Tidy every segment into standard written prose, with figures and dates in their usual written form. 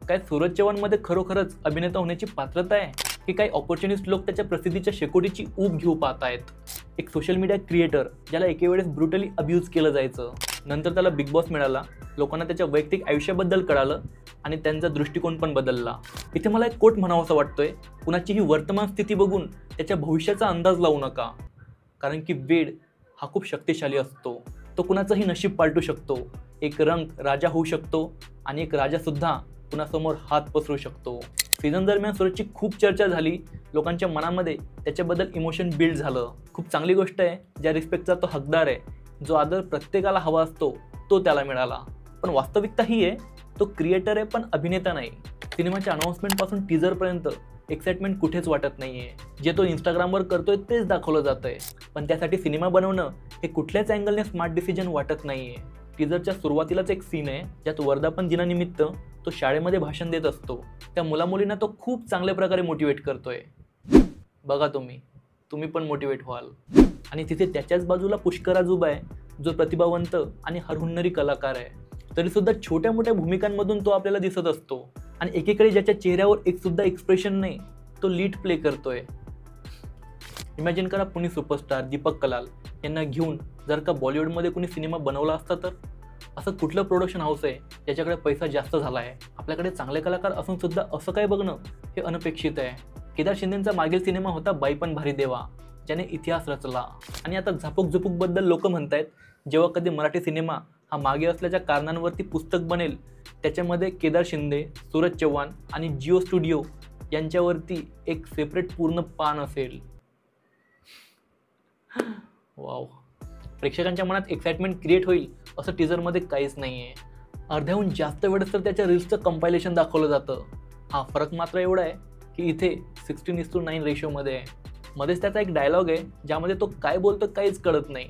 काय सूरज चव्हाणमध्ये खरोखरच अभिनेता होण्याची पात्रता आहे की काही ऑपॉर्च्युनिस्ट लोक त्याच्या प्रसिद्धीच्या शेकोटीची ऊब घेऊ पाहत आहेत? एक सोशल मीडिया क्रिएटर ज्याला एके वेळेस ब्रुटली अब्यूज केलं जायचं, नंतर त्याला बिग बॉस मिळाला, लोकांना त्याच्या वैयक्तिक आयुष्याबद्दल कळालं आणि त्यांचा दृष्टिकोन पण बदलला. इथे मला एक कोट म्हणावासा वाटतोय, कुणाचीही वर्तमान स्थिती बघून त्याच्या भविष्याचा अंदाज लावू नका, कारण की वेळ हा खूप शक्तिशाली असतो. तो कुणाचंही नशीब पालटू शकतो. एक रंग राजा होऊ शकतो आणि एक राजा सुद्धा कुणासमोर हात पसरू शकतो. सीझन दरम्यान सूरजची खूप चर्चा झाली, लोकांच्या मनामध्ये त्याच्याबद्दल इमोशन बिल्ड झालं. खूप चांगली गोष्ट आहे, ज्या रिस्पेक्टचा तो हकदार आहे, जो आदर प्रत्येकाला हवा असतो तो त्याला मिळाला. पण वास्तविकता ही आहे, तो क्रिएटर आहे पण अभिनेता नाही. सिनेमाच्या अनाउन्समेंटपासून टीजरपर्यंत एक्साइटमेंट कुठेच वाटत नाहीये. जे तो इंस्टाग्रामवर करतोय तेच दाखवलं जातंय, पण त्यासाठी सिनेमा बनवणं हे कुठल्याच अँगलने स्मार्ट डिसिजन वाटत नाहीये. टीजरच्या सुरुवातीलाच एक सीन आहे ज्यात वर्धापन दिनानिमित्त तो शाळेमध्ये भाषण देत असतो. त्या मुलामुलींना तो खूप चांगल्या प्रकारे मोटिवेट करतोय. बघा तुम्ही पण मोटिवेट व्हाल. आणि तिथे त्याच्याच बाजूला पुष्कराज उभा आहे, जो प्रतिभावंत आणि हरहुन्नरी कलाकार आहे. तरीसुद्धा छोट्या मोठ्या भूमिकांमधून तो आपल्याला दिसत असतो आणि एकीकडे ज्याच्या चेहऱ्यावर एक सुद्धा एक्सप्रेशन नाही, तो लीड प्ले करतोय. इमॅजिन करा, पुणे सुपरस्टार दीपक कलाल यांना घेऊन जर का बॉलिवूडमध्ये कुणी सिनेमा बनवला असता तर? असं कुठलं प्रोडक्शन हाऊस आहे ज्याच्याकडे पैसा जास्त झाला आहे? आपल्याकडे चांगले कलाकार असून सुद्धा असं काय बघणं हे अनपेक्षित आहे. केदार शिंदेचा मागील सिनेमा होता बाई पण भारी देवा, ज्याने इतिहास रचला. आणि आता झापूक झुपूकबद्दल लोक म्हणतायत, जेव्हा कधी मराठी सिनेमा हा मागे असल्याच्या कारणांवरती पुस्तक बनेल, त्याच्यामध्ये केदार शिंदे, सूरज चव्हाण आणि जिओ स्टुडिओ यांच्यावरती एक सेपरेट पूर्ण पान असेल. वाव. प्रेक्षकांच्या मनात एक्साइटमेंट क्रिएट होईल असं टीजरमध्ये काहीच नाही आहे. अर्ध्याहून जास्त वेळेस तर त्याच्या रील्सचं कंपायलेशन दाखवलं जातं. हा फरक मात्र एवढा आहे की इथे 16:9 रेशोमध्ये आहे. मध्येच त्याचा एक डायलॉग आहे ज्यामध्ये तो काय बोलतो काहीच कळत नाही.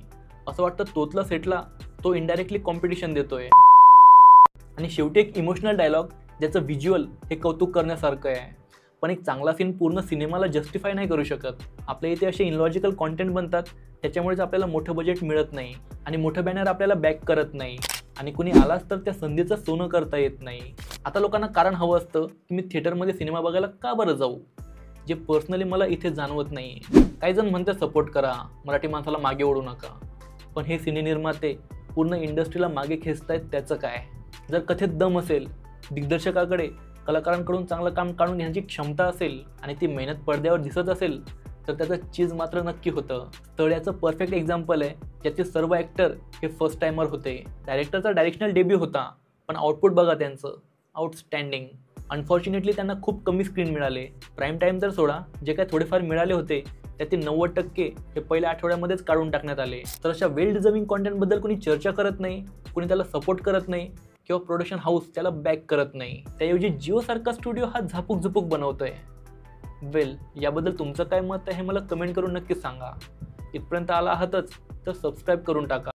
असं वाटतं तोतला सेटला तो इनडायरेक्टली कॉम्पिटिशन देतोय. आणि शेवटी एक इमोशनल डायलॉग ज्याचं व्हिज्युअल हे कौतुक करण्यासारखं आहे. पण एक चांगला सीन पूर्ण सिनेमाला जस्टिफाय नाही करू शकत. आपल्या इथे असे इनलॉजिकल कॉन्टेंट बनतात, त्याच्यामुळेच आपल्याला मोठं बजेट मिळत नाही आणि मोठं बॅनर आपल्याला बॅक करत नाही आणि कुणी आलाच तर त्या संधीचं सोनं करता येत नाही. आता लोकांना कारण हवं असतं की मी थिएटरमध्ये सिनेमा बघायला का बरं जाऊ, जे पर्सनली मला इथे जाणवत नाही. काही जण म्हणतात सपोर्ट करा, मराठी माणसाला मागे ओढू नका, पण हे सिनेनिर्माते पूर्ण इंडस्ट्रीला मागे खेचतायत. त्याचं काय? जर कथेत दम असेल, दिग्दर्शकाकडे कलाकारांकडून चांगलं काम काढून घेण्याची क्षमता असेल आणि ती मेहनत पडद्यावर दिसत असेल, तर त्याचं चीज मात्र नक्की होतं. तळ्याचं परफेक्ट एक्झाम्पल आहे, ज्याचे सर्व ॲक्टर हे फर्स्ट टायमर होते. डायरेक्टरचा डायरेक्शनल डेब्यू होता, पण आउटपुट बघा त्यांचं, आउटस्टँडिंग. अनफॉर्च्युनेटली त्यांना खूप कमी स्क्रीन मिळाले. प्राईम टाईम तर सोडा, जे काय थोडेफार मिळाले होते त्यातील 90% हे पहिल्या आठवड्यामध्येच काढून टाकण्यात आले. तर अशा वेल डिझर्विंग कॉन्टेंटबद्दल कोणी चर्चा करत नाही, कोणी त्याला सपोर्ट करत नाही किंवा प्रोडक्शन हाऊस त्याला बॅक करत नाही. त्याऐवजी जिओसारखा स्टुडिओ हा झापूक झुपूक बनवतोय. वेल, याबद्दल तुमचं काय मत आहे हे मला कमेंट करून नक्की सांगा. इथपर्यंत आला आहातच तर सबस्क्राईब करून टाका.